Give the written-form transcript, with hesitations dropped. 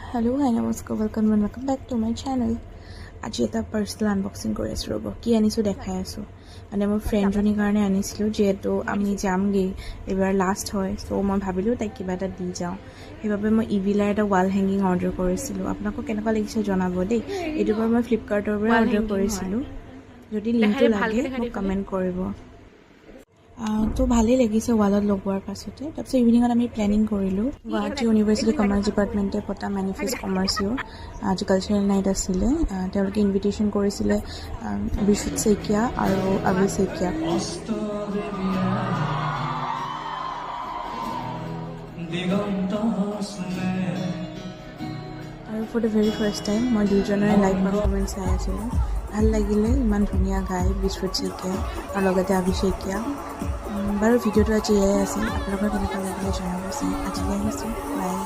Hello, hi, namaskar, welcome and welcome back to my channel. আজি এটা parcel unboxing কৰি আছোঁ ৰ'ব কি আনিছোঁ দেখাই আছোঁ মানে মোৰ ফ্ৰেণ্ডজনীৰ কাৰণে আনিছিলোঁ যিহেতু আমি যামগৈ এইবাৰ লাষ্ট হয় চ' মই ভাবিলোঁ তাইক কিবা এটা দি যাওঁ সেইবাবে মই ইভিলাৰ এটা ৱাল হেংগিং অৰ্ডাৰ কৰিছিলোঁ আপোনালোকক কেনেকুৱা লাগিছে জনাব দেই এইটো বাৰু মই ফ্লিপকাৰ্টৰ পৰা অৰ্ডাৰ কৰিছিলোঁ যদি লিংকটো লাগে মোক কমেণ্ট কৰিব তো ভালেই লাগিছে ৱালত লগোৱাৰ পাছতে তাৰপিছত ইভিনিঙত আমি প্লেনিং কৰিলোঁ গুৱাহাটী ইউনিভাৰ্চিটি কমাৰ্চ ডিপাৰ্টমেণ্টে পতা মেনিফেষ্ট কমাৰ্চিঅ' আজি কালচাৰেল নাইট আছিলে তেওঁলোকে ইনভিটেশ্যন কৰিছিলে বিশুদ্ধ শইকীয়া আৰু আবি শইকীয়া আৰু for the very first time মই দুইজনৰে লাইভ পাৰফৰ্মেঞ্চ চাই আছিলোঁ ভাল লাগিলে ইমান ধুনীয়া গাই বিশ্বজিৎ শইকীয়া আৰু লগতে আবি শইকীয়া বাৰু ভিডিঅ'টো আজি এয়াই আছিল আপোনালোকৰ কেনেকুৱা লাগিলে জনাবচোন আজিলৈ আহিছোঁ বাই